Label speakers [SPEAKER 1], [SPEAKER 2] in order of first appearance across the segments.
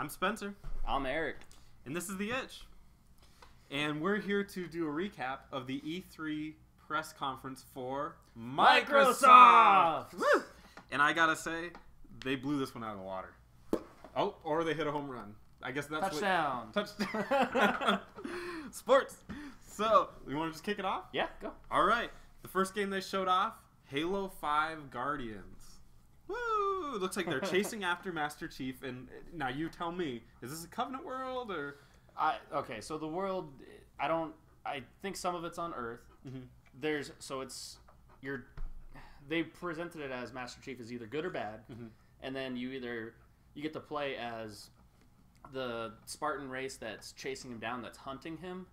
[SPEAKER 1] I'm Spencer,
[SPEAKER 2] I'm Eric.
[SPEAKER 1] and this is The Itch. And we're here to do a recap of the E3 press conference for Microsoft! Woo! And I gotta say, they blew this one out of the water. Oh, or they hit a home run. I guess that's
[SPEAKER 2] Touchdown.
[SPEAKER 1] Touchdown. Sports. So, you want to just kick it off?
[SPEAKER 2] Yeah, go.
[SPEAKER 1] All right. The first game they showed off, Halo 5 Guardians. Woo! It looks like they're chasing after Master Chief. And now you tell me, is this a Covenant world or?
[SPEAKER 2] Okay, so the world, I think some of it's on Earth. Mm-hmm. They presented it as Master Chief is either good or bad, mm-hmm. and then you get to play as the Spartan race that's chasing him down, that's hunting him.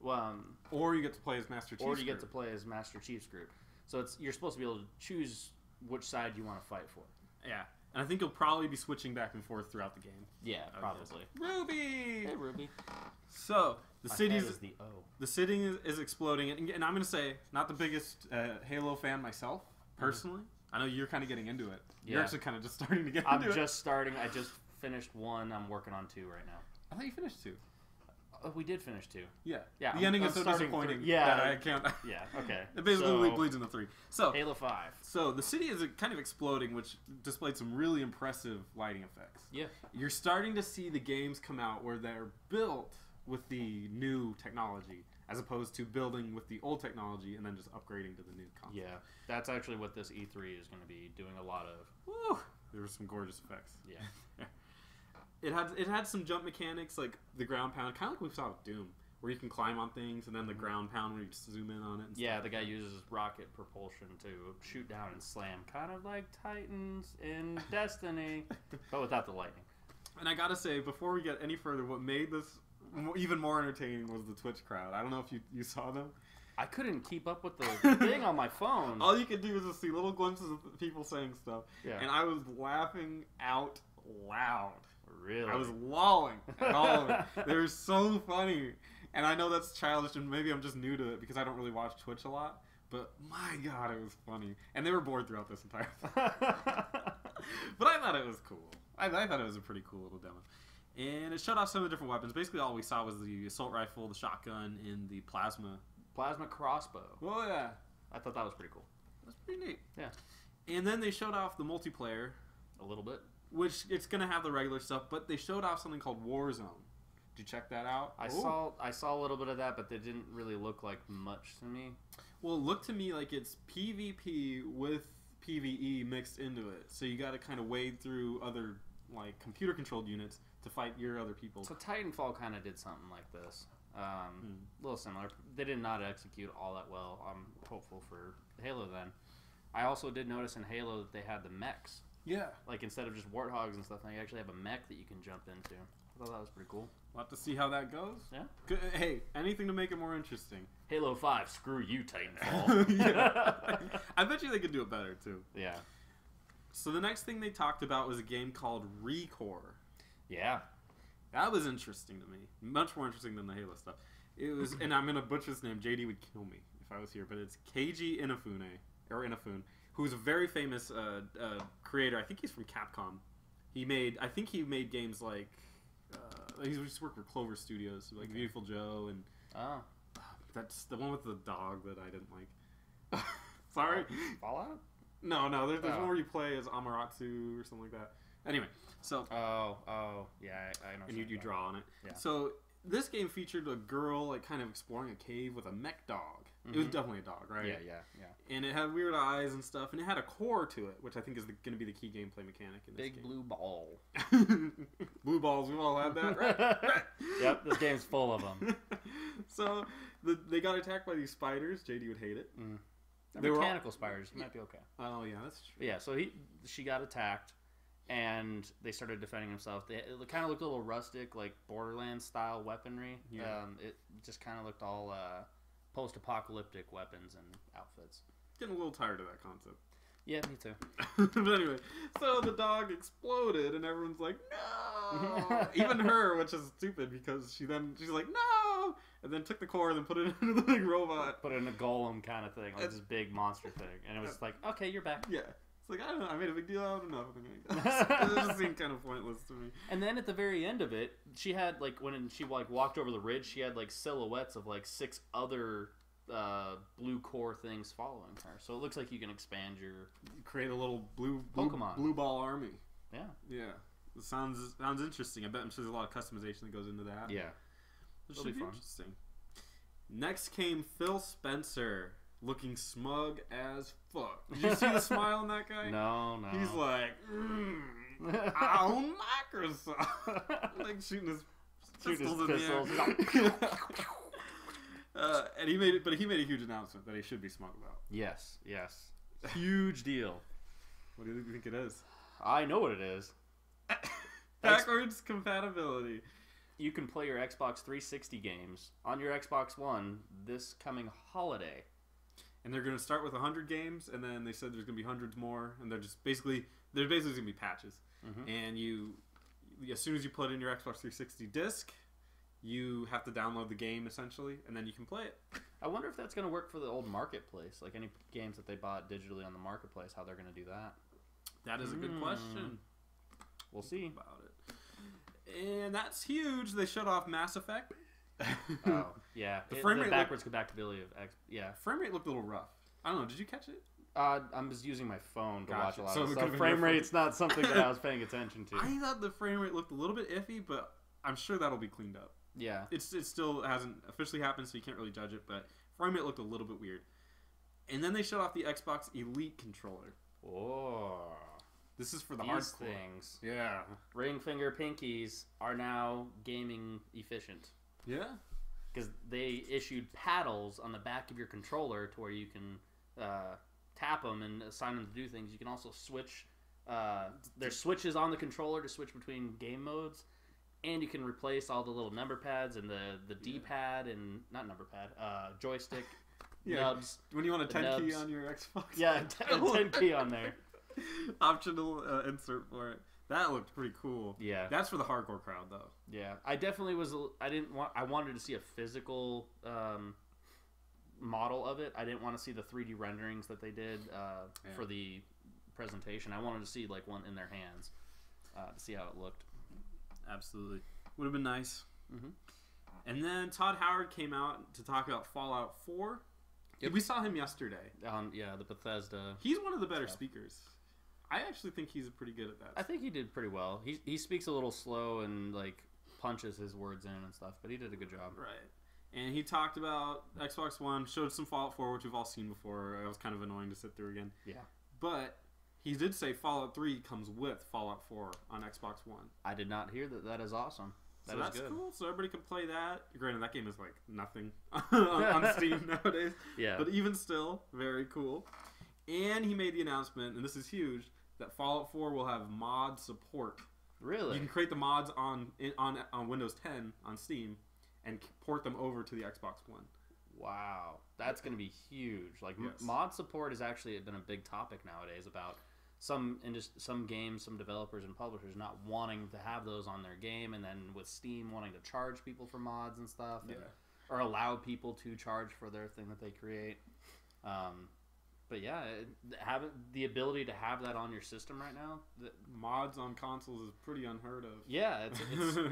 [SPEAKER 1] Or you get to play as Master Chief's
[SPEAKER 2] Or you get
[SPEAKER 1] group.
[SPEAKER 2] to play as Master Chief's group. So you're supposed to be able to choose which side you want to fight for.
[SPEAKER 1] Yeah. And I think you'll probably be switching back and forth throughout the game.
[SPEAKER 2] Yeah, probably.
[SPEAKER 1] Ruby!
[SPEAKER 2] Hey, Ruby.
[SPEAKER 1] So, the city is exploding. And I'm going to say, not the biggest Halo fan myself, personally. Mm-hmm. I know you're kind of getting into it. Yeah. You're actually kind of just starting to get into it.
[SPEAKER 2] I'm just starting. I just finished 1. I'm working on 2 right now.
[SPEAKER 1] I thought you finished 2.
[SPEAKER 2] We did finish 2.
[SPEAKER 1] Yeah.
[SPEAKER 2] Yeah.
[SPEAKER 1] The ending is so disappointing that I can't.
[SPEAKER 2] Yeah, okay.
[SPEAKER 1] It basically bleeds into 3. So
[SPEAKER 2] Halo 5.
[SPEAKER 1] So the city is kind of exploding, which displayed some really impressive lighting effects.
[SPEAKER 2] Yeah. You're
[SPEAKER 1] starting to see the games come out where they're built with the new technology, as opposed to building with the old technology and then just upgrading to the new console.
[SPEAKER 2] Yeah. That's actually what this E3 is going to be doing a lot of.
[SPEAKER 1] Woo! There were some gorgeous effects.
[SPEAKER 2] Yeah.
[SPEAKER 1] It had some jump mechanics, like the ground pound, kind of like we saw with Doom, where you can climb on things, and then the ground pound where you just zoom in on it. And
[SPEAKER 2] yeah, the guy uses rocket propulsion to shoot down and slam, kind of like Titans in Destiny, but without the lightning.
[SPEAKER 1] And I gotta say, before we get any further, what made this even more entertaining was the Twitch crowd. I don't know if you saw them.
[SPEAKER 2] I couldn't keep up with the thing on my phone.
[SPEAKER 1] All you could do was just see little glimpses of people saying stuff, and I was laughing out loud.
[SPEAKER 2] Really?
[SPEAKER 1] I was lolling at all of it. They were so funny. And I know that's childish, and maybe I'm just new to it because I don't really watch Twitch a lot. But my God, it was funny. And they were bored throughout this entire thing. But I thought it was cool. I thought it was a pretty cool little demo. And it showed off some of the different weapons. Basically, all we saw was the assault rifle, the shotgun, and the plasma
[SPEAKER 2] crossbow.
[SPEAKER 1] Oh, yeah.
[SPEAKER 2] I thought that was pretty cool.
[SPEAKER 1] That's pretty neat.
[SPEAKER 2] Yeah.
[SPEAKER 1] And then they showed off the multiplayer.
[SPEAKER 2] A little bit.
[SPEAKER 1] Which, it's going to have the regular stuff, but they showed off something called Warzone. Did you check that out?
[SPEAKER 2] I saw a little bit of that, but they didn't really look like much to me.
[SPEAKER 1] Well, it looked to me like it's PvP with PvE mixed into it. So you got to kind of wade through other like computer-controlled units to fight your other people.
[SPEAKER 2] So Titanfall kind of did something like this. A little similar. They did not execute all that well. I'm hopeful for Halo then. I also did notice in Halo that they had the mechs.
[SPEAKER 1] Yeah.
[SPEAKER 2] Like, instead of just warthogs and stuff, they actually have a mech that you can jump into. I thought that was pretty cool.
[SPEAKER 1] We'll have to see how that goes.
[SPEAKER 2] Yeah.
[SPEAKER 1] Good. Hey, anything to make it more interesting.
[SPEAKER 2] Halo 5, screw you, Titanfall.
[SPEAKER 1] Yeah. I bet you they could do it better, too.
[SPEAKER 2] Yeah.
[SPEAKER 1] So the next thing they talked about was a game called ReCore.
[SPEAKER 2] Yeah.
[SPEAKER 1] That was interesting to me. Much more interesting than the Halo stuff. It was, and I'm going to butcher his name. JD would kill me if I was here, but it's Keiji Inafune, who's a very famous creator. I think he's from Capcom. I think he made games like, he just worked with Clover Studios, like Beautiful Joe, and that's the one with the dog that I didn't like. Sorry?
[SPEAKER 2] Fallout?
[SPEAKER 1] No, there's one where you play as Amaterasu or something like that. Anyway, so...
[SPEAKER 2] Oh, yeah, I know.
[SPEAKER 1] And you draw on it.
[SPEAKER 2] Yeah.
[SPEAKER 1] So, this game featured a girl, like, kind of exploring a cave with a mech dog. Mm-hmm. It was definitely a dog, right?
[SPEAKER 2] Yeah.
[SPEAKER 1] And it had weird eyes and stuff, and it had a core to it, which I think is going to be the key gameplay mechanic in this game.
[SPEAKER 2] Big blue ball.
[SPEAKER 1] Blue balls, we've all had that, right?
[SPEAKER 2] Yep, this game's full of them.
[SPEAKER 1] So, they got attacked by these spiders. JD would hate it.
[SPEAKER 2] Mm. They're mechanical spiders. You might be okay.
[SPEAKER 1] Oh, yeah, that's true.
[SPEAKER 2] Yeah, so she got attacked, and they started defending themselves. It kind of looked a little rustic, like Borderlands-style weaponry.
[SPEAKER 1] Yeah.
[SPEAKER 2] It just kind of looked all post-apocalyptic weapons and outfits.
[SPEAKER 1] Getting a little tired of that concept.
[SPEAKER 2] Yeah, me too.
[SPEAKER 1] But anyway, so the dog exploded, and everyone's like, no! Even her, which is stupid, because she's like, no! And then took the core and then put it into the big robot.
[SPEAKER 2] Put it in a golem kind of thing, like this big monster thing. And it was like, okay, you're back.
[SPEAKER 1] Yeah. It's like, I don't know, I made a big deal out of nothing, I guess. It just seemed kind of pointless to me.
[SPEAKER 2] And then at the very end of it, she had, like, when she, like, walked over the ridge, she had, like, silhouettes of, like, 6 other blue core things following her. So it looks like you can expand your...
[SPEAKER 1] Create a little blue
[SPEAKER 2] Pokemon.
[SPEAKER 1] blue ball army.
[SPEAKER 2] Yeah.
[SPEAKER 1] Yeah. It sounds interesting. I bet there's a lot of customization that goes into that.
[SPEAKER 2] Yeah.
[SPEAKER 1] It should be interesting. Next came Phil Spencer, looking smug as fuck. Did you see the smile on that guy?
[SPEAKER 2] No.
[SPEAKER 1] He's like, I own Microsoft. Like shooting his pistols in the air. And he made a huge announcement that he should be smug about.
[SPEAKER 2] Yes. Huge deal.
[SPEAKER 1] What do you think it is?
[SPEAKER 2] I know what it is.
[SPEAKER 1] Backwards compatibility.
[SPEAKER 2] You can play your Xbox 360 games on your Xbox One this coming holiday.
[SPEAKER 1] And they're going to start with 100 games, and then they said there's going to be hundreds more, and they're basically going to be patches. Mm-hmm. And as soon as you put in your Xbox 360 disc, you have to download the game essentially, and then you can play it.
[SPEAKER 2] I wonder if that's going to work for the old marketplace, like any games that they bought digitally on the marketplace, how they're going to do that.
[SPEAKER 1] That is a good question.
[SPEAKER 2] We'll see
[SPEAKER 1] about it. And that's huge. They shut off Mass Effect.
[SPEAKER 2] Oh, yeah.
[SPEAKER 1] The frame rate
[SPEAKER 2] backwards compatibility of yeah.
[SPEAKER 1] Frame rate looked a little rough. I don't know. Did you catch it?
[SPEAKER 2] I was using my phone to watch a lot of
[SPEAKER 1] so
[SPEAKER 2] stuff. Frame rate's not something that I was paying attention to.
[SPEAKER 1] I thought the frame rate looked a little bit iffy, but I'm sure that'll be cleaned up.
[SPEAKER 2] Yeah.
[SPEAKER 1] It still hasn't officially happened, so you can't really judge it, but frame rate looked a little bit weird. And then they shut off the Xbox Elite controller.
[SPEAKER 2] Oh.
[SPEAKER 1] This is for the
[SPEAKER 2] These
[SPEAKER 1] hardcore
[SPEAKER 2] things.
[SPEAKER 1] Yeah.
[SPEAKER 2] Ring finger pinkies are now gaming efficient.
[SPEAKER 1] Yeah.
[SPEAKER 2] Because they issued paddles on the back of your controller to where you can tap them and assign them to do things. You can also switch. There's switches on the controller to switch between game modes. And you can replace all the little number pads and the D-pad and... Not number pad. Joystick. Nubs.
[SPEAKER 1] When you want a 10 key on your Xbox.
[SPEAKER 2] Yeah, a 10 key on there.
[SPEAKER 1] Optional insert for it. That looked pretty cool.
[SPEAKER 2] Yeah.
[SPEAKER 1] That's for the hardcore crowd, though.
[SPEAKER 2] Yeah. I definitely was... I wanted to see a physical model of it. I didn't want to see the 3D renderings that they did for the presentation. I wanted to see like one in their hands to see how it looked.
[SPEAKER 1] Absolutely. Would have been nice.
[SPEAKER 2] Mm-hmm.
[SPEAKER 1] And then Todd Howard came out to talk about Fallout 4. Yep. We saw him yesterday.
[SPEAKER 2] The Bethesda.
[SPEAKER 1] He's one of the better speakers. I actually think he's pretty good at that.
[SPEAKER 2] I think he did pretty well. He speaks a little slow and like punches his words in and stuff, but he did a good job.
[SPEAKER 1] Right. And he talked about Xbox One, showed some Fallout 4, which we've all seen before. It was kind of annoying to sit through again.
[SPEAKER 2] Yeah.
[SPEAKER 1] But he did say Fallout 3 comes with Fallout 4 on Xbox One.
[SPEAKER 2] I did not hear that. That is awesome.
[SPEAKER 1] That's good. Cool. So everybody can play that. Granted, that game is like nothing on Steam nowadays.
[SPEAKER 2] Yeah.
[SPEAKER 1] But even still, very cool. And he made the announcement, and this is huge, that Fallout 4 will have mod support.
[SPEAKER 2] Really?
[SPEAKER 1] You can create the mods on Windows 10 on Steam and port them over to the Xbox One.
[SPEAKER 2] Wow. That's going to be huge. Like mod support has actually been a big topic nowadays about some games, some developers and publishers not wanting to have those on their game, and then with Steam wanting to charge people for mods and stuff, or allow people to charge for their thing that they create. But yeah, having the ability to have that on your system right now,
[SPEAKER 1] mods on consoles is pretty unheard of.
[SPEAKER 2] Yeah, it's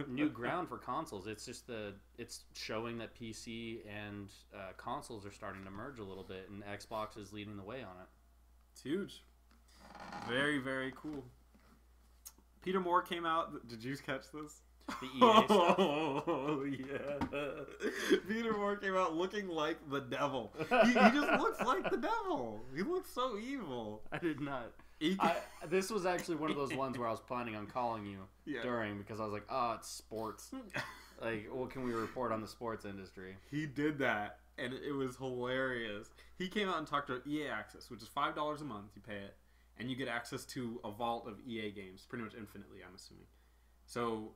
[SPEAKER 2] new ground for consoles. It's just it's showing that PC and consoles are starting to merge a little bit, and Xbox is leading the way on it.
[SPEAKER 1] It's huge. Very, very cool. Peter Moore came out. Did you catch this?
[SPEAKER 2] The EA stuff?
[SPEAKER 1] Oh, yeah. Peter Moore came out looking like the devil. He just looks like the devil. He looks so evil.
[SPEAKER 2] I did not. This was actually one of those ones where I was planning on calling you during, because I was like, it's sports. Like, what can we report on the sports industry?
[SPEAKER 1] He did that, and it was hilarious. He came out and talked about EA Access, which is $5 a month. You pay it, and you get access to a vault of EA games, pretty much infinitely, I'm assuming. So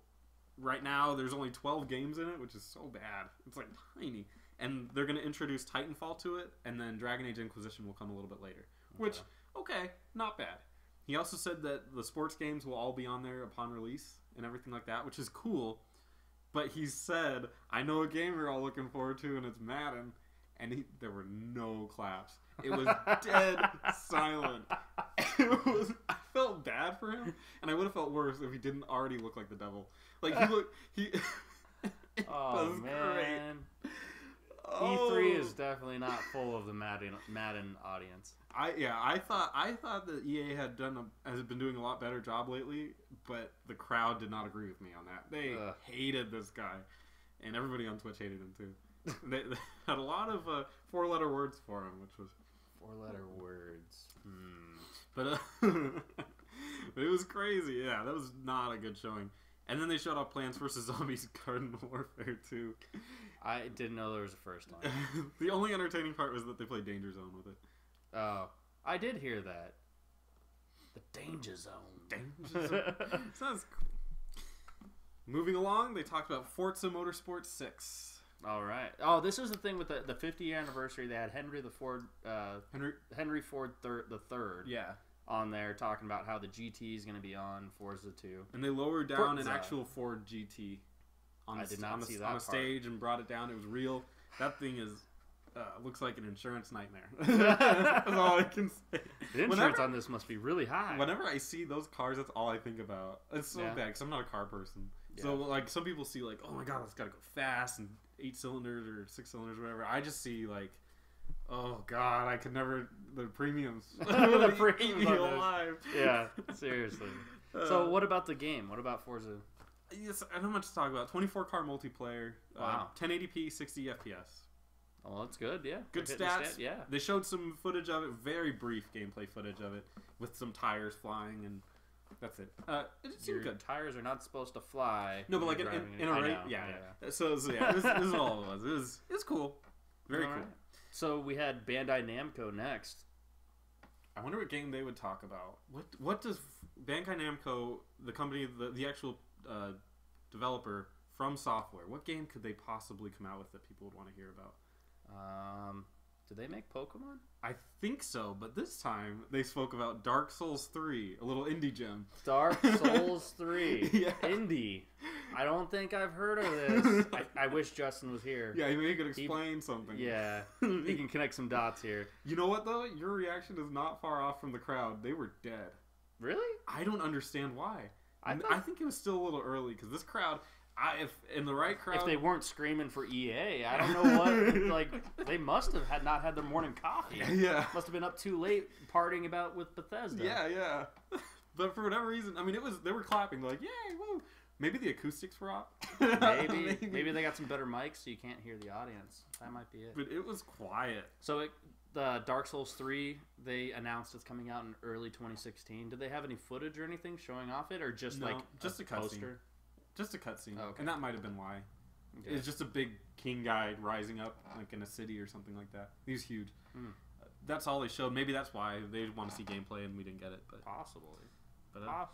[SPEAKER 1] right now, there's only 12 games in it, which is so bad. It's like tiny. And they're going to introduce Titanfall to it, and then Dragon Age Inquisition will come a little bit later. Which, okay, not bad. He also said that the sports games will all be on there upon release and everything like that, which is cool. But he said, I know a game you're all looking forward to, and it's Madden. And there were no claps. It was dead silent. I felt bad for him, and I would have felt worse if he didn't already look like the devil. Like he.
[SPEAKER 2] Oh man. Great. E3 is definitely not full of the Madden audience.
[SPEAKER 1] I thought that EA has been doing a lot better job lately, but the crowd did not agree with me on that. They hated this guy, and everybody on Twitch hated him too. they had a lot of 4-letter words for him, which was
[SPEAKER 2] 4-letter words.
[SPEAKER 1] But but it was crazy. Yeah, that was not a good showing. And then they showed off Plants vs. Zombies Garden Warfare 2.
[SPEAKER 2] I didn't know there was a first one.
[SPEAKER 1] The only entertaining part was that they played Danger Zone with it.
[SPEAKER 2] Oh, I did hear that. The Danger Zone.
[SPEAKER 1] Danger Zone. Sounds cool. Moving along, they talked about Forza Motorsport 6.
[SPEAKER 2] All right. Oh, this was the thing with the 50th anniversary. They had Henry Ford the third.
[SPEAKER 1] Yeah.
[SPEAKER 2] On there talking about how the GT is going to be on Forza 2.
[SPEAKER 1] And they lowered down an actual Ford GT on a stage and brought it down. It was real. That thing is looks like an insurance nightmare. That's all I can say.
[SPEAKER 2] The insurance on this must be really high.
[SPEAKER 1] Whenever I see those cars, that's all I think about. It's so bad because I'm not a car person. Yeah. So like some people see like, oh my god, it's got to go fast and 8 cylinders or 6 cylinders or whatever. I just see like, oh god, I could never the premiums.
[SPEAKER 2] The premiums
[SPEAKER 1] alive.
[SPEAKER 2] Yeah, seriously. So what about the game? What about Forza?
[SPEAKER 1] Yes, I don't know much to talk about. 24-car multiplayer.
[SPEAKER 2] Wow.
[SPEAKER 1] 1080p, 60 FPS.
[SPEAKER 2] Oh, that's good. Yeah.
[SPEAKER 1] Good stats. Yeah. They showed some footage of it. Very brief gameplay footage of it with some tires flying and. That's it. It seemed good.
[SPEAKER 2] Tires are not supposed to fly.
[SPEAKER 1] No, but like in a race, yeah. So yeah, this is all it was. It was cool. Very cool. Right.
[SPEAKER 2] So we had Bandai Namco next.
[SPEAKER 1] I wonder what game they would talk about. What does Bandai Namco, the company, the actual developer from software, what game could they possibly come out with that people would want to hear about?
[SPEAKER 2] Did they make Pokemon?
[SPEAKER 1] I think so, but this time they spoke about Dark Souls 3, a little indie gem.
[SPEAKER 2] Dark Souls 3. Yeah. Indie. I don't think I've heard of this. I wish Justin was here.
[SPEAKER 1] Yeah, maybe he could explain something.
[SPEAKER 2] Yeah, he can connect some dots here.
[SPEAKER 1] You know what, though? Your reaction is not far off from the crowd. They were dead.
[SPEAKER 2] Really?
[SPEAKER 1] I don't understand why. I think it was still a little early, because this crowd... if in the right crowd,
[SPEAKER 2] if they weren't screaming for EA, I don't know what. Like they must have not had their morning coffee.
[SPEAKER 1] Yeah,
[SPEAKER 2] must have been up too late partying about with Bethesda.
[SPEAKER 1] Yeah. But for whatever reason, I mean, they were clapping like, "Yay, woo!" Maybe the acoustics were off.
[SPEAKER 2] Maybe they got some better mics so you can't hear the audience. That might be it.
[SPEAKER 1] But it was quiet.
[SPEAKER 2] So the Dark Souls 3, they announced it's coming out in early 2016. Did they have any footage or anything showing off it, or just
[SPEAKER 1] just a
[SPEAKER 2] poster?
[SPEAKER 1] Just a cutscene,
[SPEAKER 2] okay.
[SPEAKER 1] And that might have been why. Okay. It's just a big king guy rising up, like in a city or something like that. He was huge. That's all they showed. Maybe that's why they want to see gameplay and we didn't get it. But
[SPEAKER 2] possibly.
[SPEAKER 1] But I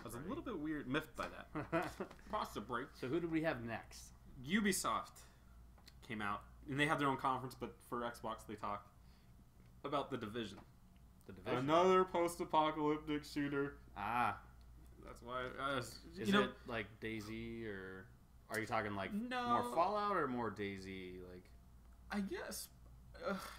[SPEAKER 1] was a little bit miffed by that. Possibly.
[SPEAKER 2] So who did we have next?
[SPEAKER 1] Ubisoft came out, and they had their own conference, but for Xbox they talked about The Division.
[SPEAKER 2] The Division.
[SPEAKER 1] Another post-apocalyptic shooter. That's why.
[SPEAKER 2] Is it like DayZ, or are you talking like more Fallout or more DayZ? Like,
[SPEAKER 1] I guess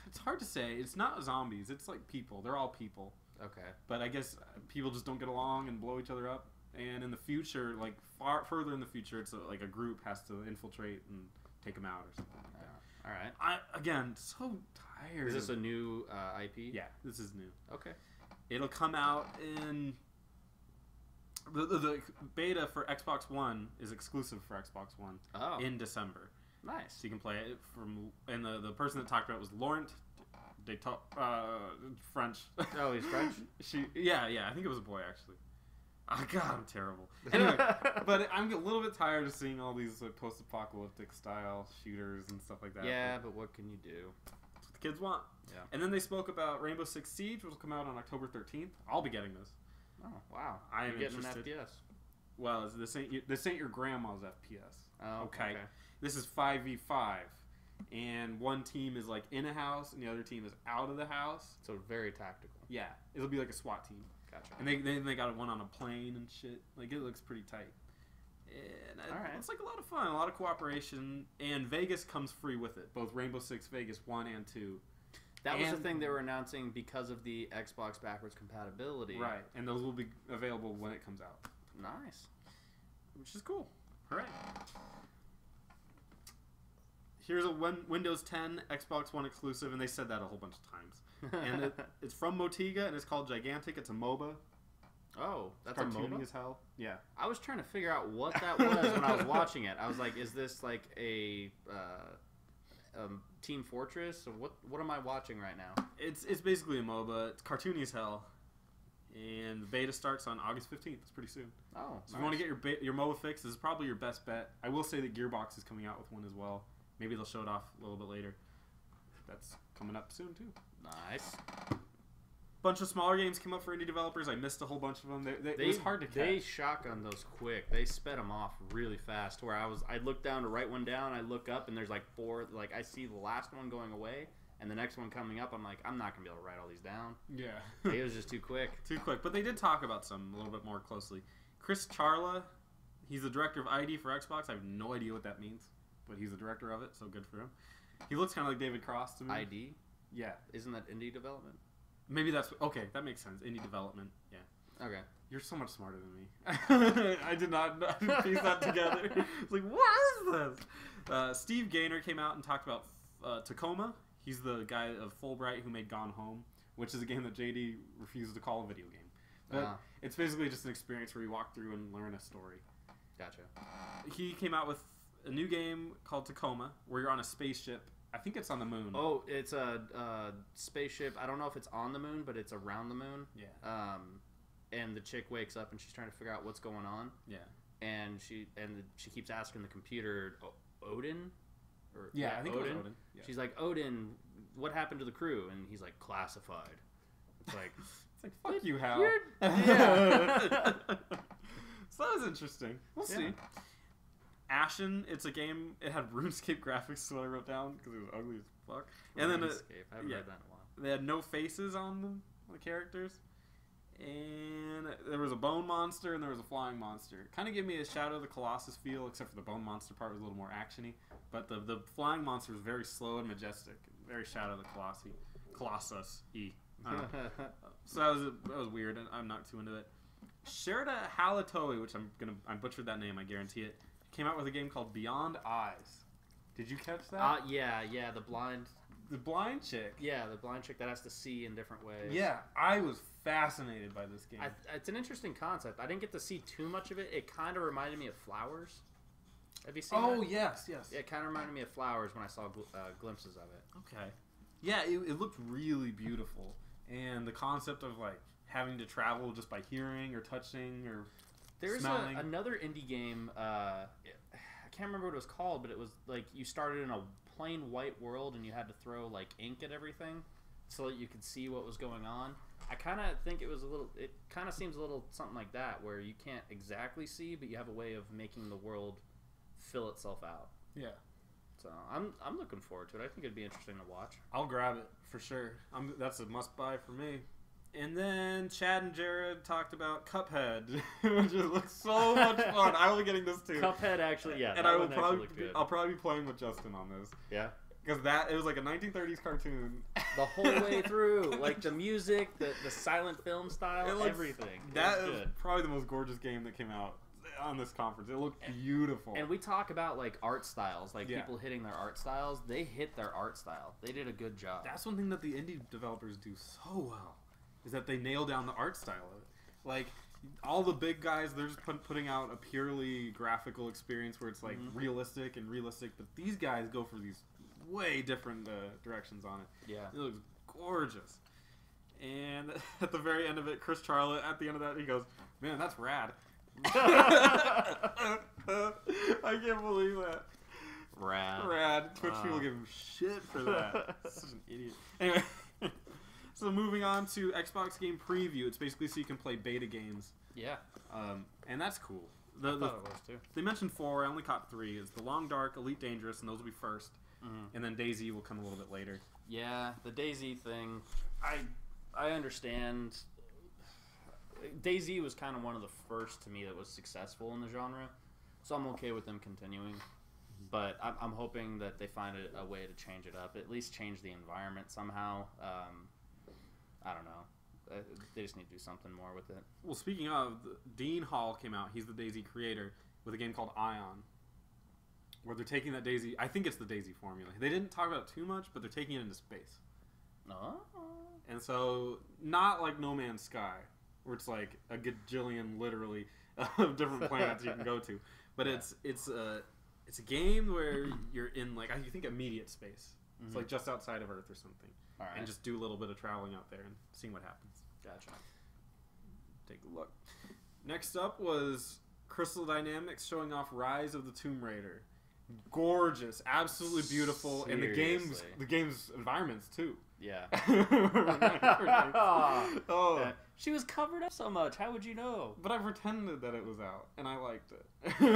[SPEAKER 1] it's hard to say. It's not zombies. It's like people. They're all people.
[SPEAKER 2] Okay.
[SPEAKER 1] But I guess people just don't get along and blow each other up. And in the future, like far further in the future, it's like a group has to infiltrate and take them out or something like that.
[SPEAKER 2] All right.
[SPEAKER 1] Again, so tired.
[SPEAKER 2] Is this a new IP?
[SPEAKER 1] Yeah, this is new.
[SPEAKER 2] Okay.
[SPEAKER 1] It'll come out in. The beta for Xbox One is exclusive for Xbox One in December.
[SPEAKER 2] Nice.
[SPEAKER 1] So you can play it and the person that talked about it was Laurent French.
[SPEAKER 2] Oh, he's French?
[SPEAKER 1] Yeah, I think it was a boy actually. Oh god, I'm terrible. Anyway, but I'm a little bit tired of seeing all these post-apocalyptic style shooters and stuff like that.
[SPEAKER 2] Yeah, but what can you do?
[SPEAKER 1] That's what the kids want.
[SPEAKER 2] Yeah.
[SPEAKER 1] And then they spoke about Rainbow Six Siege, which will come out on October 13th. I'll be getting this.
[SPEAKER 2] Oh wow!
[SPEAKER 1] I am
[SPEAKER 2] getting
[SPEAKER 1] interested.
[SPEAKER 2] An FPS.
[SPEAKER 1] Well, this ain't your grandma's FPS.
[SPEAKER 2] Oh, okay.
[SPEAKER 1] This is 5v5, and one team is like in a house, and the other team is out of the house.
[SPEAKER 2] So very tactical.
[SPEAKER 1] Yeah, it'll be like a SWAT team.
[SPEAKER 2] Gotcha.
[SPEAKER 1] And they got one on a plane and shit. Like it looks pretty tight. And it's like a lot of fun, a lot of cooperation, and Vegas comes free with it. Both Rainbow Six Vegas 1 and 2
[SPEAKER 2] That was the thing they were announcing because of the Xbox backwards compatibility.
[SPEAKER 1] Right, and those will be available when it comes out.
[SPEAKER 2] Nice.
[SPEAKER 1] Which is cool. Hooray. Here's a Windows 10 Xbox One exclusive, and they said that a whole bunch of times. And it's from Motiga, and it's called Gigantic. It's a MOBA.
[SPEAKER 2] Oh, that's a
[SPEAKER 1] cartoony
[SPEAKER 2] MOBA?
[SPEAKER 1] as hell. Yeah.
[SPEAKER 2] I was trying to figure out what that was when I was watching it. I was like, is this like a Team Fortress? Or what am I watching right now?
[SPEAKER 1] It's basically a MOBA. It's cartoony as hell. And the beta starts on August 15th. It's pretty soon.
[SPEAKER 2] Oh,
[SPEAKER 1] so if you want to get your MOBA fix, this is probably your best bet. I will say that Gearbox is coming out with one as well. Maybe they'll show it off a little bit later. That's coming up soon too.
[SPEAKER 2] Nice.
[SPEAKER 1] Bunch of smaller games came up for indie developers. I missed a whole bunch of them. It was hard to catch.
[SPEAKER 2] They shotgunned those quick. They sped them off really fast. Where I look down to write one down. I look up and there's like 4. Like I see the last one going away and the next one coming up. I'm like, I'm not gonna be able to write all these down.
[SPEAKER 1] Yeah.
[SPEAKER 2] It was just too quick.
[SPEAKER 1] Too quick. But they did talk about some a little bit more closely. Chris Charla, he's the director of ID for Xbox. I have no idea what that means, but he's the director of it, so good for him. He looks kind of like David Cross to me.
[SPEAKER 2] ID?
[SPEAKER 1] Yeah.
[SPEAKER 2] Isn't that indie development?
[SPEAKER 1] Maybe that's... Okay, that makes sense. Indie development. Yeah.
[SPEAKER 2] Okay.
[SPEAKER 1] You're so much smarter than me. I didn't piece that together. It's like, what is this? Steve Gaynor came out and talked about Tacoma. He's the guy of Fulbright who made Gone Home, which is a game that JD refuses to call a video game. But it's basically just an experience where you walk through and learn a story.
[SPEAKER 2] Gotcha.
[SPEAKER 1] He came out with a new game called Tacoma, where you're on a spaceship. I think it's on the moon.
[SPEAKER 2] Oh, it's a spaceship. I don't know if it's on the moon, but it's around the moon.
[SPEAKER 1] Yeah.
[SPEAKER 2] And the chick wakes up and she's trying to figure out what's going on.
[SPEAKER 1] Yeah.
[SPEAKER 2] And she keeps asking the computer, Odin?
[SPEAKER 1] I think
[SPEAKER 2] Odin.
[SPEAKER 1] It was Odin. Yeah.
[SPEAKER 2] She's like, Odin, what happened to the crew? And he's like, classified. It's like,
[SPEAKER 1] fuck you, Hal.
[SPEAKER 2] Yeah.
[SPEAKER 1] So that was interesting. We'll see. Ashen, it's a game. It had RuneScape graphics, so I wrote down because it was ugly as fuck. And then
[SPEAKER 2] I haven't read that in a while.
[SPEAKER 1] They had no faces on them, the characters. And there was a bone monster and there was a flying monster. Kind of gave me a Shadow of the Colossus feel, except for the bone monster part was a little more actiony. But the flying monster was very slow and majestic, very Shadow of the Colossus-y. So that was weird, and I'm not too into it. Sherda Halatoe, which I butchered that name, I guarantee it, came out with a game called Beyond Eyes. Did you catch that?
[SPEAKER 2] Yeah, the blind
[SPEAKER 1] chick.
[SPEAKER 2] Yeah, the blind chick that has to see in different ways.
[SPEAKER 1] Yeah, I was fascinated by this game.
[SPEAKER 2] It's an interesting concept. I didn't get to see too much of it. It kind of reminded me of Flowers. Have you seen that?
[SPEAKER 1] Oh, yes.
[SPEAKER 2] Yeah, it kind of reminded me of Flowers when I saw glimpses of it.
[SPEAKER 1] Okay. Yeah, it looked really beautiful. And the concept of, like, having to travel just by hearing or touching or smelling.
[SPEAKER 2] There's another indie game, I can't remember what it was called, but it was, like, you started in a plain white world and you had to throw, like, ink at everything so that you could see what was going on. I kind of think it kind of seems a little something like that, where you can't exactly see, but you have a way of making the world fill itself out.
[SPEAKER 1] Yeah.
[SPEAKER 2] So I'm looking forward to it. I think it'd be interesting to watch.
[SPEAKER 1] I'll grab it for sure. That's a must buy for me. And then Chad and Jared talked about Cuphead, which just looks so much fun. I will be getting this too.
[SPEAKER 2] Cuphead actually, yeah.
[SPEAKER 1] And I'll probably be playing with Justin on this.
[SPEAKER 2] Yeah.
[SPEAKER 1] Because it was like a 1930s cartoon.
[SPEAKER 2] The whole way through, like the music, the silent film style, everything.
[SPEAKER 1] That is probably the most gorgeous game that came out on this conference. It looked beautiful.
[SPEAKER 2] And we talk about like art styles, like people hitting their art styles. They hit their art style. They did a good job.
[SPEAKER 1] That's one thing that the indie developers do so well, is that they nail down the art style of it. Like, all the big guys, they're just putting out a purely graphical experience where it's like realistic, but these guys go for these way different directions on it.
[SPEAKER 2] Yeah.
[SPEAKER 1] It looks gorgeous. And at the very end of it, Chris Charlotte, at the end of that, he goes, "Man, that's rad." I can't believe that. Rad. Twitch people give him shit for that. Such an idiot. Anyway, so moving on to Xbox Game Preview. It's basically so you can play beta games.
[SPEAKER 2] Yeah.
[SPEAKER 1] And that's cool.
[SPEAKER 2] I thought it was too.
[SPEAKER 1] They mentioned 4. I only caught 3. It's The Long Dark, Elite Dangerous, and those will be first. And then DayZ will come a little bit later.
[SPEAKER 2] Yeah, the DayZ thing, I understand. DayZ was kind of one of the first to me that was successful in the genre, so I'm okay with them continuing. But I'm hoping that they find a way to change it up, at least change the environment somehow. I don't know. They just need to do something more with it.
[SPEAKER 1] Well, speaking of, Dean Hall came out. He's the DayZ creator with a game called Ion, where they're taking that DayZ. I think it's the DayZ formula. They didn't talk about it too much, but they're taking it into space.
[SPEAKER 2] Oh.
[SPEAKER 1] And so, not like No Man's Sky, where it's like a gajillion, literally, of different planets you can go to. But yeah. It's a game where you're in, like, you think immediate space. Mm-hmm. It's like just outside of Earth or something.
[SPEAKER 2] All right.
[SPEAKER 1] And just do a little bit of traveling out there and seeing what happens.
[SPEAKER 2] Gotcha.
[SPEAKER 1] Take a look. Next up was Crystal Dynamics showing off Rise of the Tomb Raider. Gorgeous, absolutely beautiful,
[SPEAKER 2] Seriously.
[SPEAKER 1] And the game's environments too.
[SPEAKER 2] Yeah.
[SPEAKER 1] Oh,
[SPEAKER 2] she was covered up so much. How would you know?
[SPEAKER 1] But I pretended that it was out, and I liked it.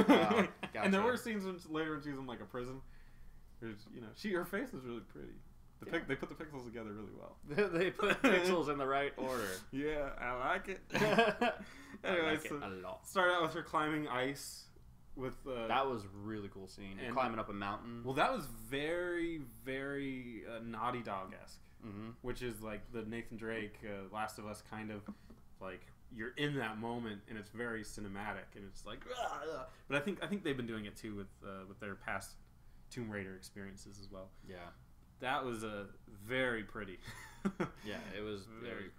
[SPEAKER 2] Gotcha.
[SPEAKER 1] And there were scenes later when she's in like a prison. Her face is really pretty. They put the pixels together really well.
[SPEAKER 2] They put pixels in the right order.
[SPEAKER 1] Yeah, I like it. Anyway,
[SPEAKER 2] I like it a lot.
[SPEAKER 1] Start out with her climbing ice.
[SPEAKER 2] That was a really cool scene. And climbing up a mountain.
[SPEAKER 1] Well, that was very, very Naughty Dog-esque.
[SPEAKER 2] Mm-hmm.
[SPEAKER 1] Which is like the Nathan Drake, Last of Us kind of, like, you're in that moment and it's very cinematic and it's like, but I think they've been doing it too with their past Tomb Raider experiences as well.
[SPEAKER 2] Yeah.
[SPEAKER 1] That was very pretty.
[SPEAKER 2] Yeah, it was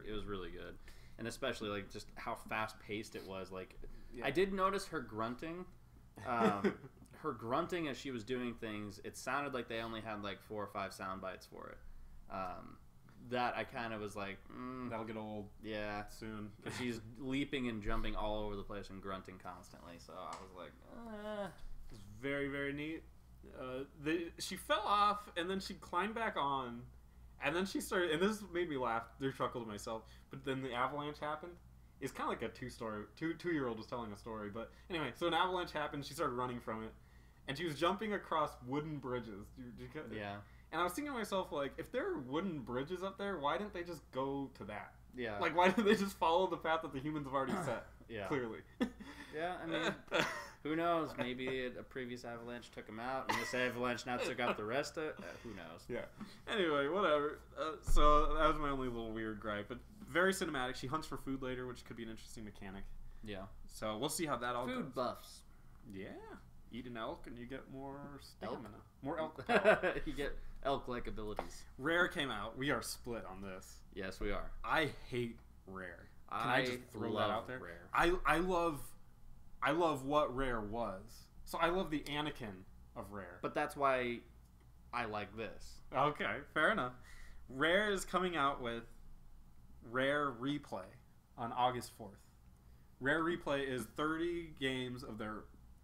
[SPEAKER 2] it was really good, and especially like just how fast paced it was. Like, yeah. I did notice her grunting. Her grunting as she was doing things. It sounded like they only had like 4 or 5 sound bites for it. That I kind of was like,
[SPEAKER 1] that'll get old.
[SPEAKER 2] Yeah,
[SPEAKER 1] soon.
[SPEAKER 2] Because she's leaping and jumping all over the place and grunting constantly. So I was like,
[SPEAKER 1] It's very, very neat. She fell off and then she climbed back on, and then she started. And this made me laugh. I chuckled to myself. But then the avalanche happened. It's kind of like a two-year-old was telling a story. But anyway, so an avalanche happened. She started running from it, and she was jumping across wooden bridges.
[SPEAKER 2] Yeah.
[SPEAKER 1] And I was thinking to myself, like, if there are wooden bridges up there, why didn't they just go to that?
[SPEAKER 2] Yeah.
[SPEAKER 1] Like, why didn't they just follow the path that the humans have already set?
[SPEAKER 2] Yeah.
[SPEAKER 1] Clearly.
[SPEAKER 2] Yeah, I mean, who knows? Maybe a previous avalanche took them out, and this avalanche now took out the rest of it. Who knows?
[SPEAKER 1] Yeah. Anyway, whatever. So that was my only little weird gripe. But very cinematic. She hunts for food later, which could be an interesting mechanic.
[SPEAKER 2] Yeah.
[SPEAKER 1] So we'll see how that all goes.
[SPEAKER 2] Food buffs.
[SPEAKER 1] Yeah. Eat an elk and you get more stamina.
[SPEAKER 2] Elk?
[SPEAKER 1] More elk power.
[SPEAKER 2] You get elk-like abilities.
[SPEAKER 1] Rare came out. We are split on this.
[SPEAKER 2] Yes, we are.
[SPEAKER 1] I hate Rare. Can I just throw that out there?
[SPEAKER 2] Rare.
[SPEAKER 1] I love what Rare was. So I love the Anakin of Rare.
[SPEAKER 2] But that's why I like this.
[SPEAKER 1] Okay, fair enough. Rare is coming out with Rare Replay on August 4th. Rare Replay is 30 games of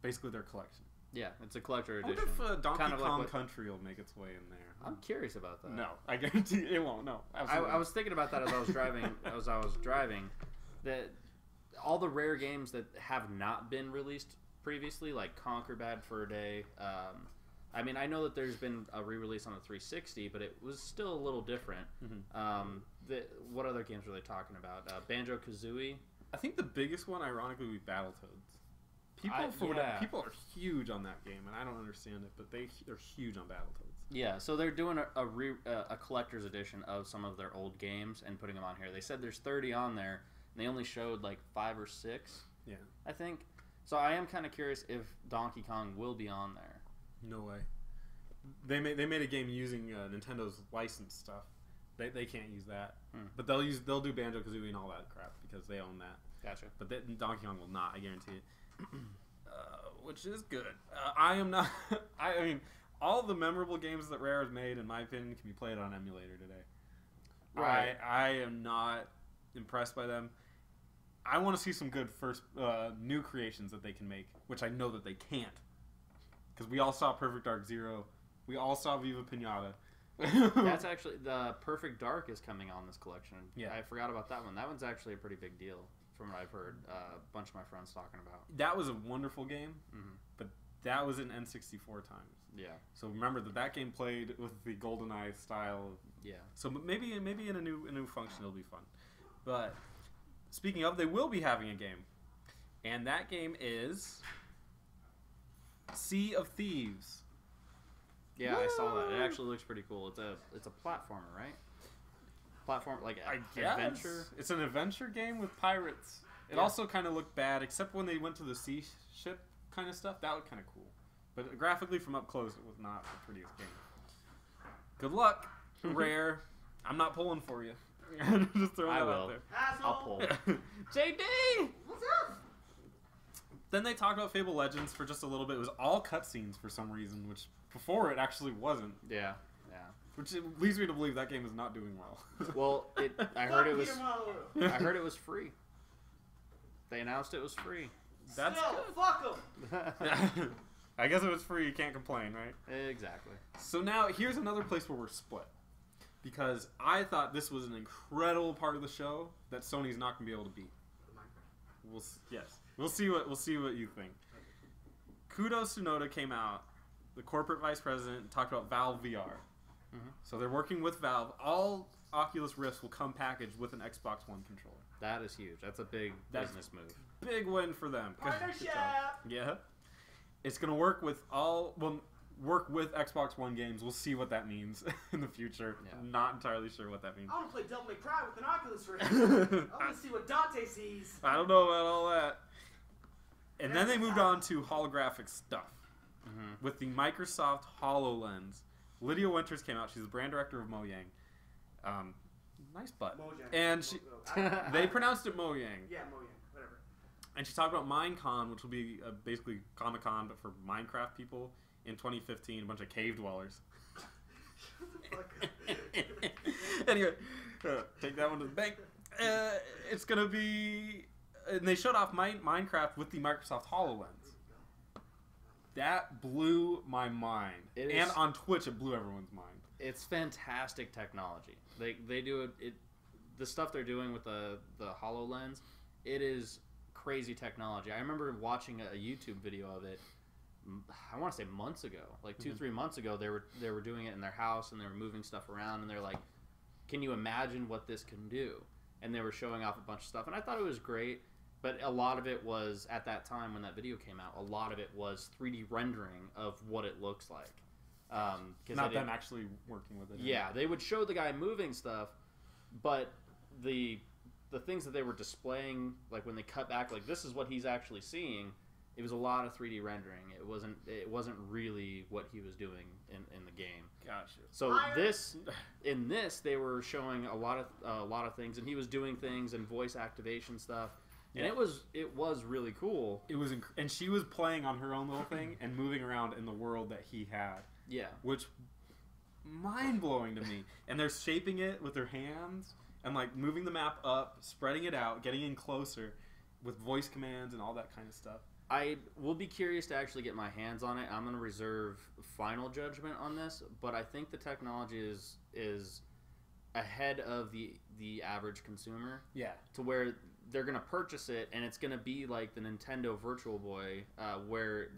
[SPEAKER 1] basically their collection.
[SPEAKER 2] Yeah, it's a collector
[SPEAKER 1] I
[SPEAKER 2] edition.
[SPEAKER 1] wonder if Donkey
[SPEAKER 2] kind of
[SPEAKER 1] Kong
[SPEAKER 2] like
[SPEAKER 1] Country will make its way in there.
[SPEAKER 2] I'm curious about that.
[SPEAKER 1] No, I guarantee it won't. No, absolutely.
[SPEAKER 2] I was thinking about that as I was driving. That all the Rare games that have not been released previously, like Conquer Bad Fur Day. I mean, I know that there's been a re-release on the 360, but it was still a little different. Mm-hmm. What other games were they talking about? Banjo-Kazooie?
[SPEAKER 1] I think the biggest one, ironically, would be Battletoads. People are huge on that game, and I don't understand it, but they're huge on Battletoads.
[SPEAKER 2] Yeah, so they're doing a collector's edition of some of their old games and putting them on here. They said there's 30 on there, and they only showed like 5 or 6.
[SPEAKER 1] Yeah,
[SPEAKER 2] I think. So I am kind of curious if Donkey Kong will be on there.
[SPEAKER 1] No way. They made a game using Nintendo's licensed stuff. They can't use that, but they'll do Banjo-Kazooie and all that crap because they own that.
[SPEAKER 2] Gotcha.
[SPEAKER 1] But Donkey Kong will not. I guarantee it. Which is good. I am not. I mean, all the memorable games that Rare has made, in my opinion, can be played on emulator today.
[SPEAKER 2] Right.
[SPEAKER 1] I am not impressed by them. I want to see some good new creations that they can make, which I know that they can't. Because we all saw Perfect Dark Zero. We all saw Viva Pinata.
[SPEAKER 2] That's actually, the Perfect Dark is coming on this collection.
[SPEAKER 1] Yeah.
[SPEAKER 2] I forgot about that one. That one's actually a pretty big deal from what I've heard a bunch of my friends talking about.
[SPEAKER 1] That was a wonderful game, but that was in N64 times.
[SPEAKER 2] Yeah.
[SPEAKER 1] So remember that game played with the GoldenEye style.
[SPEAKER 2] Yeah.
[SPEAKER 1] So maybe in a new function it'll be fun. But speaking of, they will be having a game, and that game is Sea of Thieves.
[SPEAKER 2] Yeah, I saw that. It actually looks pretty cool. It's a platformer, right? Platform like adventure.
[SPEAKER 1] It's an adventure game with pirates. It also kind of looked bad, except when they went to the sea ship kind of stuff. That looked kind of cool, but graphically from up close, it was not the prettiest game. Good luck, Rare. I'm not pulling for you. Just throwing that out there.
[SPEAKER 2] Asshole. I'll pull.
[SPEAKER 1] JD,
[SPEAKER 3] what's up?
[SPEAKER 1] Then they talked about Fable Legends for just a little bit. It was all cutscenes for some reason, which before it actually wasn't.
[SPEAKER 2] Yeah.
[SPEAKER 1] Which leads me to believe that game is not doing well.
[SPEAKER 2] Well, I heard it was free. They announced it was free.
[SPEAKER 1] That's
[SPEAKER 3] Still,
[SPEAKER 1] good.
[SPEAKER 3] fuck them.
[SPEAKER 1] I guess if it's free, you can't complain, right?
[SPEAKER 2] Exactly.
[SPEAKER 1] So now here's another place where we're split, because I thought this was an incredible part of the show that Sony's not going to be able to beat. We'll see what you think. Kudo Tsunoda came out, the corporate vice president, talked about Valve VR.
[SPEAKER 2] Mm-hmm.
[SPEAKER 1] So they're working with Valve. All Oculus Rifts will come packaged with an Xbox One controller.
[SPEAKER 2] That is huge. That's a big business move.
[SPEAKER 1] Big win for them.
[SPEAKER 3] Partnership.
[SPEAKER 1] Yeah. It's going to work with Xbox One games. We'll see what that means in the future. Yeah. Not entirely sure what that means.
[SPEAKER 3] I want to play Devil May Cry with an Oculus Rift. I want to see what Dante sees.
[SPEAKER 1] I don't know about all that. And then they moved on to holographic stuff. Mm-hmm. With the Microsoft HoloLens. Lydia Winters came out. She's the brand director of Mojang. Nice butt.
[SPEAKER 3] Mojang.
[SPEAKER 1] And they pronounced it Mojang.
[SPEAKER 3] Yeah, Mojang. Whatever.
[SPEAKER 1] And she talked about Minecon, which will be basically Comic-Con, but for Minecraft people in 2015. A bunch of cave dwellers. Anyway, take that one to the bank. It's going to be... And they showed off Minecraft with the Microsoft HoloLens. That blew my mind. And on Twitch, it blew everyone's mind.
[SPEAKER 2] It's fantastic technology. They do it. The stuff they're doing with the HoloLens, it is crazy technology. I remember watching a YouTube video of it. I want to say months ago, like 2-3 months ago. They were doing it in their house and they were moving stuff around and they're like, "Can you imagine what this can do?" And they were showing off a bunch of stuff, and I thought it was great. But a lot of it was, at that time when that video came out, a lot of it was 3D rendering of what it looks like.
[SPEAKER 1] Not them actually working with it.
[SPEAKER 2] Yeah, they would show the guy moving stuff, but the things that they were displaying, like when they cut back, like this is what he's actually seeing, it was a lot of 3D rendering. It wasn't really what he was doing in the game.
[SPEAKER 1] Gotcha.
[SPEAKER 2] So in this, they were showing a lot of things, and he was doing things and voice activation stuff. And it was really cool.
[SPEAKER 1] It was, and she was playing on her own little thing and moving around in the world that he had.
[SPEAKER 2] Yeah,
[SPEAKER 1] which mind blowing to me. And they're shaping it with their hands and like moving the map up, spreading it out, getting in closer with voice commands and all that kind of stuff.
[SPEAKER 2] I will be curious to actually get my hands on it. I'm going to reserve final judgment on this, but I think the technology is ahead of the average consumer.
[SPEAKER 1] Yeah,
[SPEAKER 2] to where they're going to purchase it, and it's going to be like the Nintendo Virtual Boy, where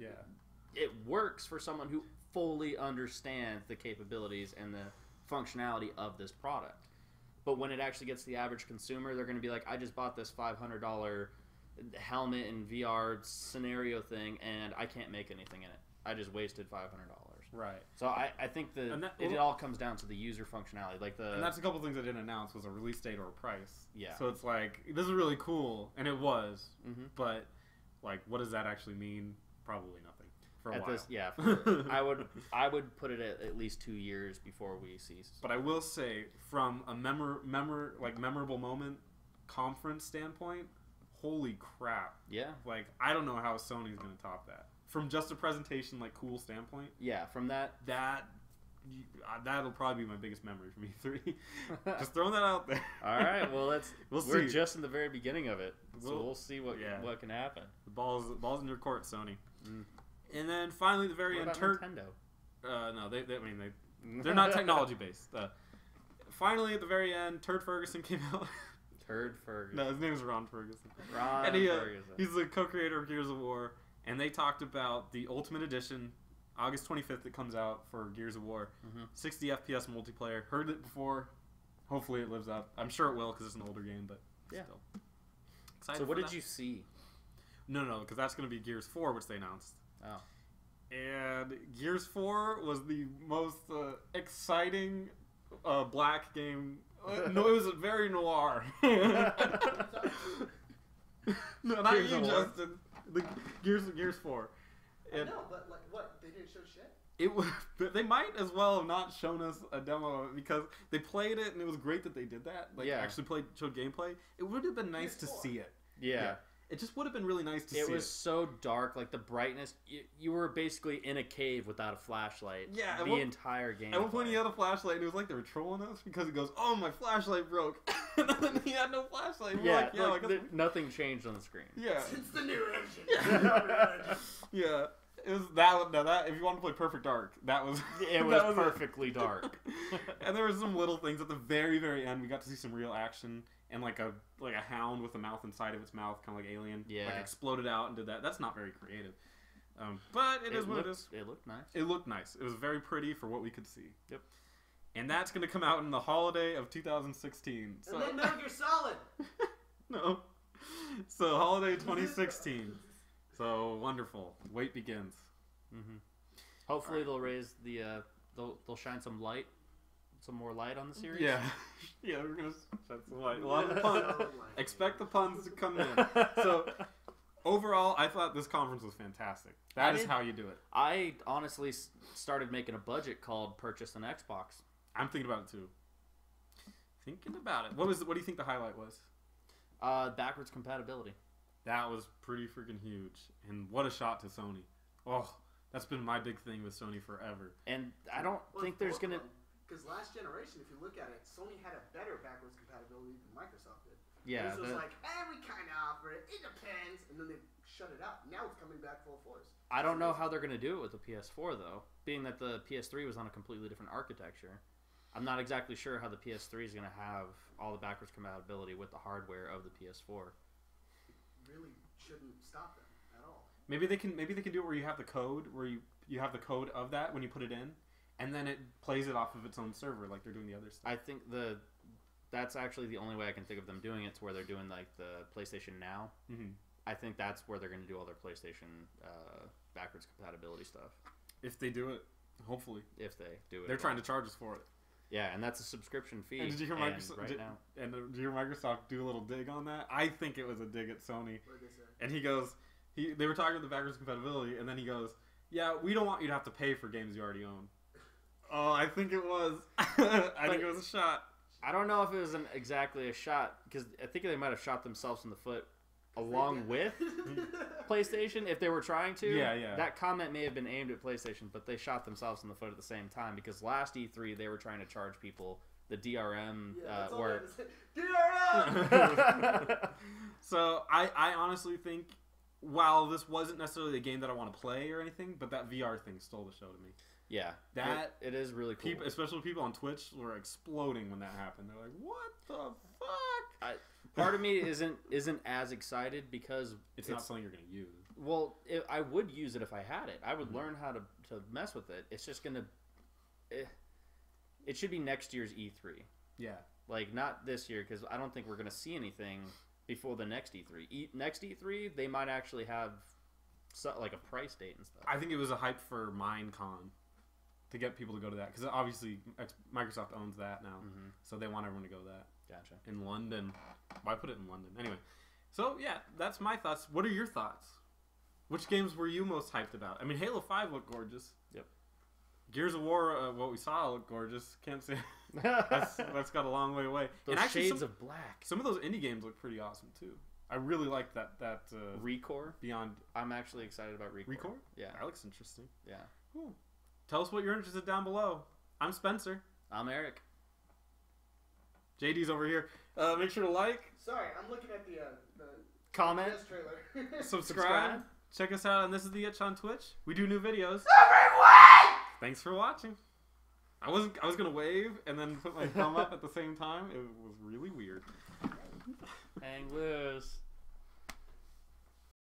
[SPEAKER 2] it works for someone who fully understands the capabilities and the functionality of this product. But when it actually gets to the average consumer, they're going to be like, I just bought this $500 helmet and VR scenario thing, and I can't make anything in it. I just wasted $500.
[SPEAKER 1] Right.
[SPEAKER 2] So I think it all comes down to the user functionality. And
[SPEAKER 1] that's a couple things I didn't announce was a release date or a price.
[SPEAKER 2] Yeah.
[SPEAKER 1] So it's like, this is really cool, and it was, but like, what does that actually mean? Probably nothing for a while. I would put it at least 2 years before we see. But I will say, from a memorable moment conference standpoint, holy crap!
[SPEAKER 2] Yeah.
[SPEAKER 1] Like, I don't know how Sony's going to top that. From just a presentation, like, cool standpoint.
[SPEAKER 2] Yeah, from
[SPEAKER 1] that'll probably be my biggest memory from E3. Just throwing that out there.
[SPEAKER 2] All right, well, we're just in the very beginning of it, so we'll see what can happen.
[SPEAKER 1] The ball's in your court, Sony. And then finally, the very end,
[SPEAKER 2] Nintendo.
[SPEAKER 1] No, they're not technology based. Finally, at the very end, Turd Ferguson came out.
[SPEAKER 2] Turd Ferguson.
[SPEAKER 1] No, his name is Ron Ferguson.
[SPEAKER 2] Ferguson.
[SPEAKER 1] He's the co-creator of Gears of War. And they talked about the Ultimate Edition, August 25th. It comes out for Gears of War, 60 FPS multiplayer. Heard it before. Hopefully, it lives up. I'm sure it will because it's an older game, but still. Excited
[SPEAKER 2] so, what did you see?
[SPEAKER 1] No, because that's going to be Gears 4, which they announced.
[SPEAKER 2] Oh.
[SPEAKER 1] And Gears 4 was the most exciting black game. No, it was very noir. No, not
[SPEAKER 2] Gears
[SPEAKER 1] you,
[SPEAKER 2] of War.
[SPEAKER 1] Justin. The Gears 4.
[SPEAKER 3] I know, but like, what? They didn't show shit.
[SPEAKER 1] It was. They might as well have not shown us a demo of it because they played it and it was great that they did that. Like,
[SPEAKER 2] Yeah.
[SPEAKER 1] actually showed gameplay. It would have been nice to
[SPEAKER 3] PS4.
[SPEAKER 1] see it.
[SPEAKER 2] Yeah.
[SPEAKER 1] It just would have been really nice to see it.
[SPEAKER 2] It was so dark, like the brightness. You were basically in a cave without a flashlight.
[SPEAKER 1] Yeah,
[SPEAKER 2] the entire game.
[SPEAKER 1] At one point, he had a flashlight, and it was like they were trolling us because he goes, "Oh, my flashlight broke," and then he had no flashlight. We're like, yeah, I guess
[SPEAKER 2] nothing changed on the screen.
[SPEAKER 1] yeah,
[SPEAKER 3] Since the new engine.
[SPEAKER 1] yeah. It was that. Now that if you want to play Perfect Dark, that was
[SPEAKER 2] It was
[SPEAKER 1] that
[SPEAKER 2] perfectly dark.
[SPEAKER 1] And there were some little things at the very, very end. We got to see some real action and like a hound with a mouth inside of its mouth, kind of like Alien.
[SPEAKER 2] Yeah.
[SPEAKER 1] Like exploded out and did that. That's not very creative. But it is what it is.
[SPEAKER 2] It looked nice.
[SPEAKER 1] It looked nice. It was very pretty for what we could see.
[SPEAKER 2] Yep.
[SPEAKER 1] And that's going to come out in the holiday of 2016. So
[SPEAKER 3] And then Metal Gear Solid.
[SPEAKER 1] no. So holiday 2016. So wonderful. Wait begins.
[SPEAKER 2] Mm-hmm. Hopefully they'll raise the they'll shine some more light on the series.
[SPEAKER 1] Yeah. Yeah, we're going to shed some light. A lot of puns. Expect the puns to come in. So overall, I thought this conference was fantastic. That is how you do it.
[SPEAKER 2] I honestly started making a budget called purchase an Xbox.
[SPEAKER 1] I'm thinking about it too. Thinking about it. What do you think the highlight was?
[SPEAKER 2] Backwards compatibility.
[SPEAKER 1] That was pretty freaking huge. And what a shot to Sony. Oh, that's been my big thing with Sony forever.
[SPEAKER 2] And I don't think there's gonna.
[SPEAKER 3] Because last generation, if you look at it, Sony had a better backwards compatibility than Microsoft did.
[SPEAKER 2] Yeah.
[SPEAKER 3] This was like, we kind of offer it. It depends, and then they shut it out. Now it's coming back full force.
[SPEAKER 2] I don't know how they're gonna do it with the PS4 though, being that the PS3 was on a completely different architecture. I'm not exactly sure how the PS3 is gonna have all the backwards compatibility with the hardware of the PS4.
[SPEAKER 3] Really shouldn't stop them at all.
[SPEAKER 1] Maybe they can do it where you have the code where you have the code of that when you put it in, and then it plays it off of its own server like they're doing the other stuff.
[SPEAKER 2] I think that's actually the only way I can think of them doing it, to where they're doing like the PlayStation Now.
[SPEAKER 1] Mm-hmm.
[SPEAKER 2] I think that's where they're going to do all their PlayStation backwards compatibility stuff.
[SPEAKER 1] If they do it, hopefully.
[SPEAKER 2] If they do it.
[SPEAKER 1] They're trying to charge us for it.
[SPEAKER 2] Yeah, and that's a subscription fee.
[SPEAKER 1] And did you hear Microsoft?
[SPEAKER 2] right now?
[SPEAKER 1] And did you hear Microsoft do a little dig on that? I think it was a dig at Sony.
[SPEAKER 3] What did they say?
[SPEAKER 1] And he goes, they were talking about the backwards compatibility, and then he goes, "Yeah, we don't want you to have to pay for games you already own." Oh, I think it was. I think it was a shot.
[SPEAKER 2] I don't know if it was exactly a shot, because I think they might have shot themselves in the foot along with PlayStation if they were trying to.
[SPEAKER 1] Yeah.
[SPEAKER 2] That comment may have been aimed at PlayStation, but they shot themselves in the foot at the same time, because last E3 they were trying to charge people the DRM
[SPEAKER 3] that's all
[SPEAKER 2] where
[SPEAKER 3] I had to say. DRM!
[SPEAKER 1] So I honestly think, while this wasn't necessarily the game that I want to play or anything, but that VR thing stole the show to me.
[SPEAKER 2] yeah, it is really cool.
[SPEAKER 1] People, especially people on Twitch, were exploding when that happened. They're like, "What the fuck?"
[SPEAKER 2] Part of me isn't as excited because
[SPEAKER 1] it's not something you're gonna use.
[SPEAKER 2] Well, I would use it if I had it. I would learn how to mess with it. It's just gonna. It should be next year's E3.
[SPEAKER 1] Yeah.
[SPEAKER 2] Like, not this year, because I don't think we're gonna see anything before the next E3. Next E3, they might actually have like a price date and stuff.
[SPEAKER 1] I think it was a hype for Minecon to get people to go to that, because obviously Microsoft owns that now, so they want everyone to go to that.
[SPEAKER 2] Gotcha.
[SPEAKER 1] In London. Why put it in London? Anyway. So, yeah, that's my thoughts. What are your thoughts? Which games were you most hyped about? I mean, Halo 5 looked gorgeous.
[SPEAKER 2] Yep.
[SPEAKER 1] Gears of War, what we saw looked gorgeous. Can't say. That's got a long way away.
[SPEAKER 2] Those
[SPEAKER 1] and actually,
[SPEAKER 2] shades of black.
[SPEAKER 1] Some of those indie games look pretty awesome, too. I really like that
[SPEAKER 2] Recore?
[SPEAKER 1] Beyond...
[SPEAKER 2] I'm actually excited about Recore.
[SPEAKER 1] Recore?
[SPEAKER 2] Yeah.
[SPEAKER 1] That looks interesting.
[SPEAKER 2] Yeah.
[SPEAKER 1] Cool. Tell us what you're interested down below. I'm Spencer.
[SPEAKER 2] I'm Eric.
[SPEAKER 1] JD's over here. Make sure to like,
[SPEAKER 3] Sorry, I'm looking at the
[SPEAKER 2] Comment.
[SPEAKER 3] test trailer.
[SPEAKER 1] subscribe, check us out, and this is the Itch on Twitch. We do new videos. Thanks for watching. I was gonna wave and then put my thumb up at the same time. It was really weird.
[SPEAKER 2] Hang loose.